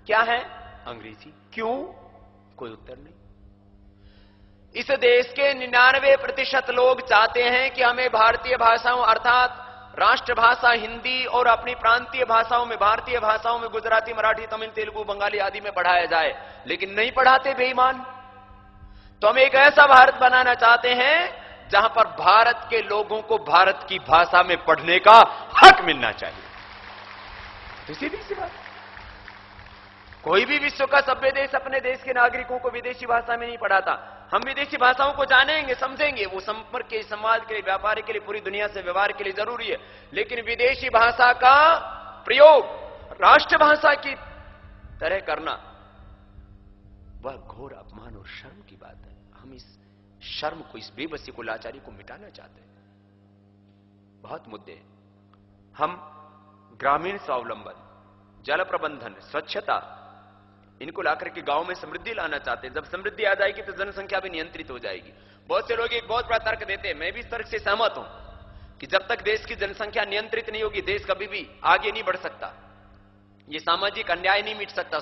क्या है? अंग्रेजी। क्यों? कोई उत्तर नहीं। इस देश के 99% लोग चाहते हैं कि हमें भारतीय भाषाओं अर्थात राष्ट्रभाषा हिंदी और अपनी प्रांतीय भाषाओं में, भारतीय भाषाओं में गुजराती, मराठी, तमिल, तेलुगु, बंगाली आदि में पढ़ाया जाए, लेकिन नहीं पढ़ाते बेईमान। तो हम एक ऐसा भारत बनाना चाहते हैं जहां पर भारत के लोगों को भारत की भाषा में पढ़ने का हक मिलना चाहिए। तो सीधी सी बात, कोई भी विश्व का सभ्य देश अपने देश के नागरिकों को विदेशी भाषा में नहीं पढ़ाता। हम विदेशी भाषाओं को जानेंगे, समझेंगे, वो संपर्क के, समाज के लिए, व्यापार के लिए, पूरी दुनिया से व्यवहार के लिए जरूरी है, लेकिन विदेशी भाषा का प्रयोग राष्ट्रभाषा की तरह करना वह घोर अपमान और शर्म की बात है। हम इस शर्म को, इस बेबसी को, लाचारी को मिटाना चाहते हैं। बहुत मुद्दे हैं। हम ग्रामीण स्वावलंबन, जल प्रबंधन, स्वच्छता, इनको लाकर के गांव में समृद्धि लाना चाहते हैं। जब समृद्धि आ जाएगी तो जनसंख्या भी नियंत्रित हो जाएगी। बहुत से लोग एक बहुत बड़ा तर्क देते हैं, मैं भी इस तर्क से सहमत हूं कि जब तक देश की जनसंख्या नियंत्रित नहीं होगी देश कभी भी आगे नहीं बढ़ सकता। ये सामाजिक अन्याय नहीं मिट सकता,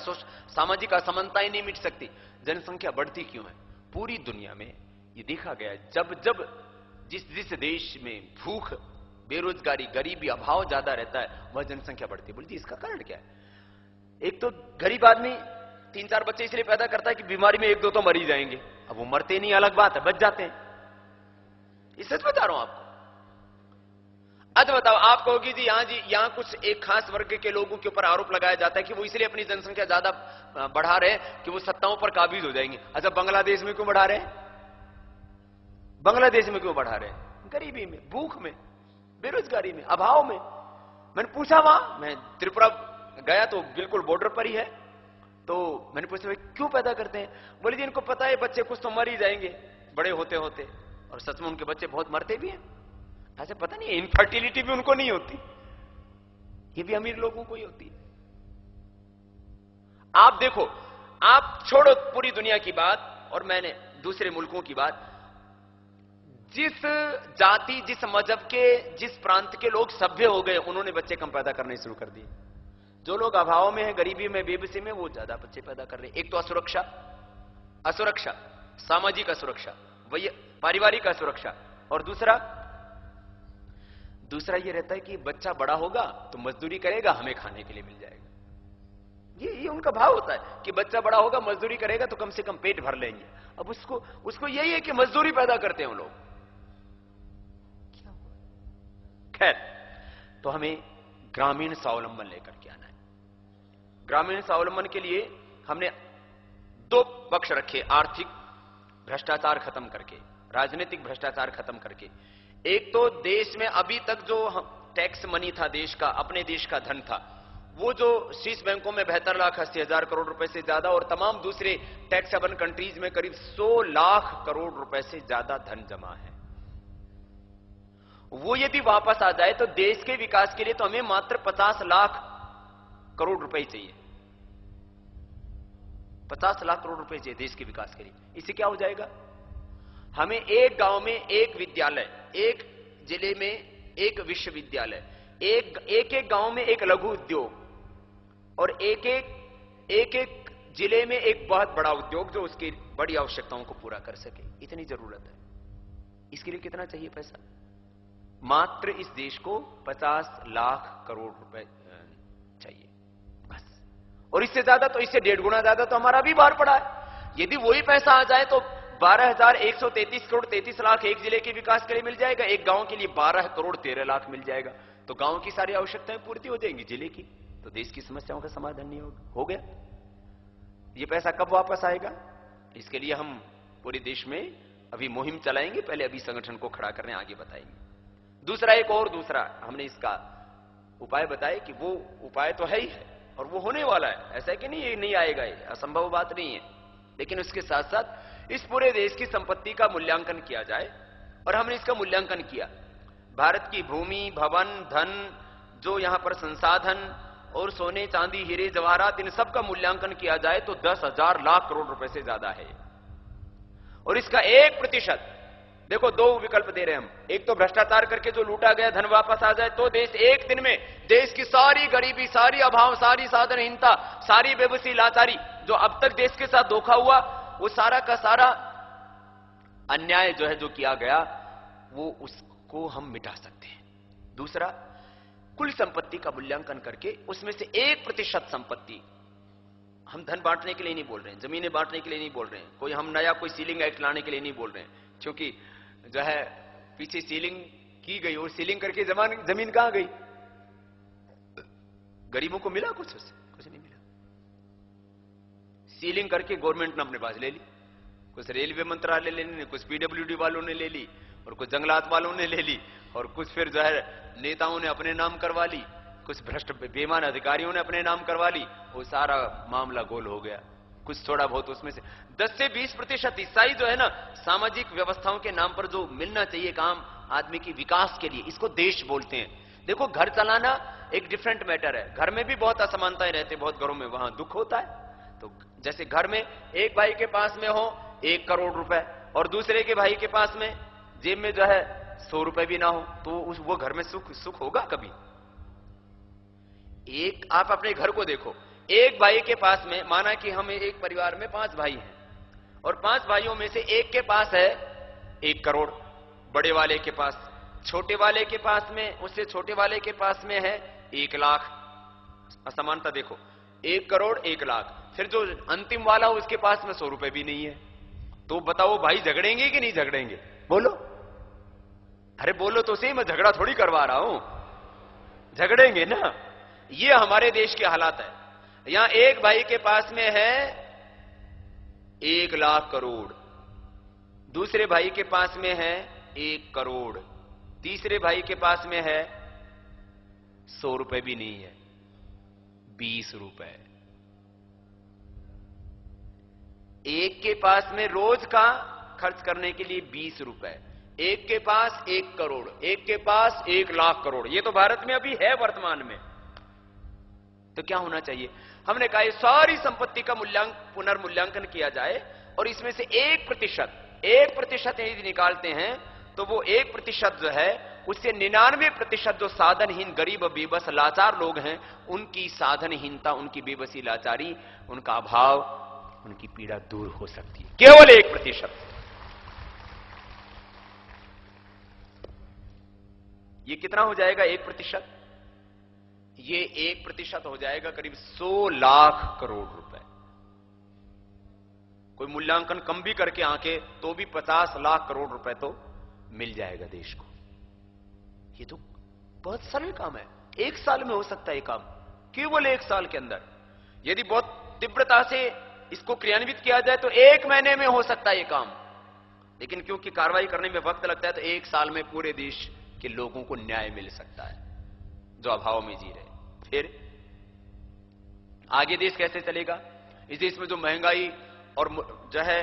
सामाजिक असमानताएं नहीं मिट सकती। जनसंख्या बढ़ती क्यों है? पूरी दुनिया में ये देखा गया है, जब जब जिस देश में भूख, बेरोजगारी, गरीबी, अभाव ज्यादा रहता है वह जनसंख्या बढ़ती है। बोलती इसका कारण क्या है? एक तो गरीब आदमी 3-4 बच्चे इसलिए पैदा करता है कि बीमारी में 1-2 तो मर ही जाएंगे। अब वो मरते नहीं अलग बात है, बच जाते हैं। ये सच बता रहा हूं आपको। अच्छा बताओ, आप कहोगी जी यहां कुछ एक खास वर्ग के लोगों के ऊपर आरोप लगाया जाता है कि वो इसलिए अपनी जनसंख्या ज्यादा बढ़ा रहे हैं कि वो सत्ताओं पर काबिज हो जाएंगे। अच्छा, बांग्लादेश में क्यों बढ़ा रहे हैं? बांग्लादेश में क्यों बढ़ा रहे हैं? गरीबी में, भूख में, बेरोजगारी में, अभाव में। मैंने पूछा वहां, मैं त्रिपुरा गया तो बिल्कुल बॉर्डर पर ही है, तो मैंने पूछा भाई क्यों पैदा करते हैं? बोले जी इनको पता है बच्चे कुछ तो मर ही जाएंगे बड़े होते होते, और सच में उनके बच्चे बहुत मरते भी हैं। ऐसे पता नहीं, इनफर्टिलिटी भी उनको नहीं होती, ये भी अमीर लोगों को ही होती है। आप देखो, आप छोड़ो पूरी दुनिया की बात और मैंने दूसरे मुल्कों की बात, जिस जाति, जिस मजहब के, जिस प्रांत के लोग सभ्य हो गए उन्होंने बच्चे कम पैदा करने शुरू कर दिए। जो लोग अभाव में हैं, गरीबी में, बेबसी में, वो ज्यादा बच्चे पैदा कर रहे हैं। एक तो असुरक्षा, सामाजिक असुरक्षा, वही पारिवारिक असुरक्षा, और दूसरा ये रहता है कि बच्चा बड़ा होगा तो मजदूरी करेगा, हमें खाने के लिए मिल जाएगा। ये उनका भाव होता है कि बच्चा बड़ा होगा, मजदूरी करेगा तो कम से कम पेट भर लेंगे। अब उसको यही है कि मजदूरी पैदा करते हैं वो लोग। खैर, तो हमें ग्रामीण स्वावलंबन लेकर के आना है। ग्रामीण स्वावलंबन के लिए हमने 2 पक्ष रखे, आर्थिक भ्रष्टाचार खत्म करके, राजनीतिक भ्रष्टाचार खत्म करके। एक तो देश में अभी तक जो टैक्स मनी था देश का, अपने देश का धन था, वो जो शीर्ष बैंकों में 72,80,000 करोड़ रुपए से ज्यादा और तमाम दूसरे टैक्स हेवन कंट्रीज में करीब 100 लाख करोड़ रुपए से ज्यादा धन जमा है, वो यदि वापस आ जाए तो देश के विकास के लिए तो हमें मात्र 50 लाख करोड़ रुपए चाहिए। 50 लाख करोड़ रुपए चाहिए देश के विकास के लिए। इससे क्या हो जाएगा? हमें एक गांव में एक विद्यालय, एक जिले में एक विश्वविद्यालय, एक गांव में एक लघु उद्योग, और एक जिले में एक बहुत बड़ा उद्योग जो उसकी बड़ी आवश्यकताओं को पूरा कर सके। इतनी जरूरत है। इसके लिए कितना चाहिए पैसा? मात्र इस देश को 50 लाख करोड़ रुपए चाहिए बस। और इससे ज्यादा तो, इससे 1.5 गुना ज्यादा तो हमारा भी बाहर पड़ा है। यदि वही पैसा आ जाए तो 12,133 करोड़ 33 लाख एक जिले के विकास के लिए मिल जाएगा, एक गांव के लिए 12 करोड़ 13 लाख मिल जाएगा, तो गांव की सारी आवश्यकताएं पूर्ति हो जाएंगी, जिले की तो देश की समस्याओं का समाधान नहीं होगा। हो गया। ये पैसा कब वापस आएगा? इसके लिए हम पूरे देश में अभी मुहिम चलाएंगे। पहले अभी संगठन को खड़ा करने आगे बताएंगे। दूसरा हमने इसका उपाय बताया कि वो उपाय तो है ही है और वो होने वाला है। ऐसा है कि नहीं, ये नहीं आएगा, ये असंभव बात नहीं है। लेकिन उसके साथ साथ इस पूरे देश की संपत्ति का मूल्यांकन किया जाए, और हमने इसका मूल्यांकन किया। भारत की भूमि, भवन, धन, जो यहां पर संसाधन और सोने, चांदी, हीरे, जवाहरात, इन सब का मूल्यांकन किया जाए तो 10,000 लाख करोड़ रुपए से ज्यादा है। और इसका 1% देखो, दो विकल्प दे रहे हैं हम। एक तो भ्रष्टाचार करके जो लूटा गया धन वापस आ जाए, तो देश एक दिन में देश की सारी गरीबी, सारी अभाव, सारी साधनहीनता, सारी बेबसी, लाचारी जो अब तक देश के साथ धोखा हुआ, वो सारा का सारा अन्याय जो है, जो किया गया, वो उसको हम मिटा सकते हैं। दूसरा, कुल संपत्ति का मूल्यांकन करके उसमें से 1% संपत्ति, हम धन बांटने के लिए नहीं बोल रहे हैं, जमीनें बांटने के लिए नहीं बोल रहे हैं, कोई हम नया कोई सीलिंग एक्ट लाने के लिए नहीं बोल रहे हैं, क्योंकि जो है पीछे सीलिंग की गई और सीलिंग करके जमीन कहां गई? गरीबों को मिला कुछ? उससे कुछ नहीं मिला। सीलिंग करके गवर्नमेंट ने अपने पास ले ली, कुछ रेलवे मंत्रालय ले ली, कुछ पीडब्ल्यूडी वालों ने ले ली, और कुछ जंगलात वालों ने ले ली, और कुछ फिर जो है नेताओं ने अपने नाम करवा ली, कुछ भ्रष्ट बेईमान अधिकारियों ने अपने नाम करवा ली। वो सारा मामला गोल हो गया। कुछ थोड़ा बहुत उसमें से 10 से 20% हिस्सा ही जो है ना, सामाजिक व्यवस्थाओं के नाम पर जो मिलना चाहिए काम आदमी की विकास के लिए, इसको देश बोलते हैं। देखो, घर चलाना एक डिफरेंट मैटर है। घर में भी बहुत असमानताएं रहती है, बहुत घरों में वहां दुख होता है। तो जैसे घर में एक भाई के पास में हो 1 करोड़ रुपए और दूसरे के भाई के पास में जेब में जो है 100 रुपए भी ना हो, तो वो घर में सुख होगा कभी? एक आप अपने घर को देखो, एक भाई के पास में, माना कि हम एक परिवार में 5 भाई हैं, और 5 भाइयों में से एक के पास है 1 करोड़, बड़े वाले के पास, छोटे वाले के पास में, उससे छोटे वाले के पास में है 1 लाख। असमानता देखो, 1 करोड़ 1 लाख, फिर जो अंतिम वाला उसके पास में 100 रुपए भी नहीं है। तो बताओ भाई, झगड़ेंगे कि नहीं झगड़ेंगे? बोलो, अरे बोलो तो सही, मैं झगड़ा थोड़ी करवा रहा हूं, झगड़ेंगे ना। ये हमारे देश के हालात है। यहां एक भाई के पास में है 1 लाख करोड़, दूसरे भाई के पास में है 1 करोड़, तीसरे भाई के पास में है 100 रुपए भी नहीं है, 20 रुपए। एक के पास में रोज का खर्च करने के लिए 20 रुपए, एक के पास 1 करोड़, एक के पास 1 लाख करोड़। ये तो भारत में अभी है वर्तमान में। तो क्या होना चाहिए? हमने कहा ये सारी संपत्ति का पुनर्मूल्यांकन किया जाए, और इसमें से 1% यदि निकालते हैं, तो वो 1% जो है, उससे 99% जो साधनहीन, गरीब, बेबस, लाचार लोग हैं, उनकी साधनहीनता, उनकी बेबसी, लाचारी, उनका अभाव, उनकी पीड़ा दूर हो सकती है। केवल 1%। ये कितना हो जाएगा 1%? ये 1% हो जाएगा करीब 100 लाख करोड़ रुपए। कोई मूल्यांकन कम भी करके आंके तो भी 50 लाख करोड़ रुपए तो मिल जाएगा देश को। ये तो बहुत सरल काम है, 1 साल में हो सकता है ये काम, केवल 1 साल के अंदर। यदि बहुत तीव्रता से इसको क्रियान्वित किया जाए तो 1 महीने में हो सकता है ये काम, लेकिन क्योंकि कार्रवाई करने में वक्त लगता है, तो 1 साल में पूरे देश के लोगों को न्याय मिल सकता है जो अभाव में जी रहे। फिर आगे देश कैसे चलेगा? इस देश में जो महंगाई और जो है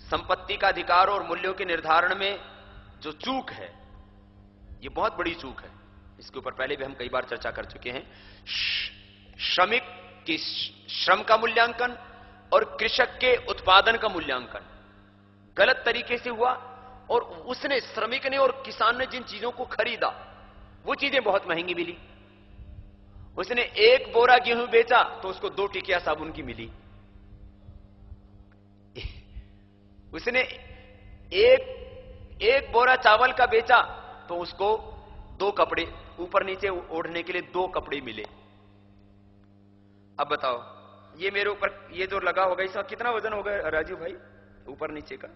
संपत्ति का अधिकार और मूल्यों के निर्धारण में जो चूक है, ये बहुत बड़ी चूक है। इसके ऊपर पहले भी हम कई बार चर्चा कर चुके हैं। श्रमिक की श्रम का मूल्यांकन और कृषक के उत्पादन का मूल्यांकन गलत तरीके से हुआ, और उसने, श्रमिक ने और किसान ने जिन चीजों को खरीदा, वो चीजें बहुत महंगी मिली। उसने 1 बोरा गेहूं बेचा तो उसको 2 टिकिया साबुन की मिली। उसने एक बोरा चावल का बेचा तो उसको 2 कपड़े, ऊपर नीचे ओढ़ने के लिए 2 कपड़े मिले। अब बताओ, ये मेरे ऊपर ये जो लगा होगा, इसका कितना वजन होगा राजू भाई ऊपर नीचे का?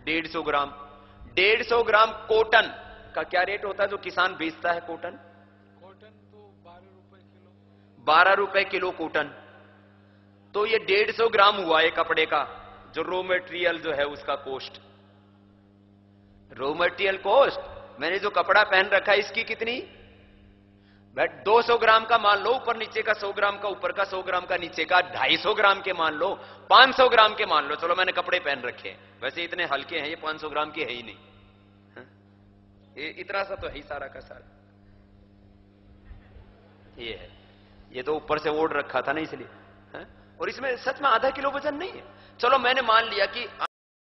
150 ग्राम। 150 ग्राम कॉटन का क्या रेट होता है जो किसान बेचता है? कॉटन तो 12 रुपए किलो कॉटन। तो ये 150 ग्राम हुआ एक कपड़े का, जो रॉ मटेरियल जो है उसका कॉस्ट, रॉ मटेरियल कॉस्ट। मैंने जो कपड़ा पहन रखा है इसकी कितनी? बट 200 ग्राम का मान लो, ऊपर नीचे का 100 ग्राम का, ऊपर का 100 ग्राम का, नीचे का 250 ग्राम के मान लो, 500 ग्राम के मान लो। चलो मैंने कपड़े पहन रखे हैं, वैसे इतने हल्के हैं, ये 500 ग्राम के है ही नहीं। ये इतना सा तो है ही सारा का सारा। ये है, ये तो ऊपर से ओढ़ रखा था ना इसलिए। और इसमें सच में आधा किलो वजन नहीं है। चलो मैंने मान लिया कि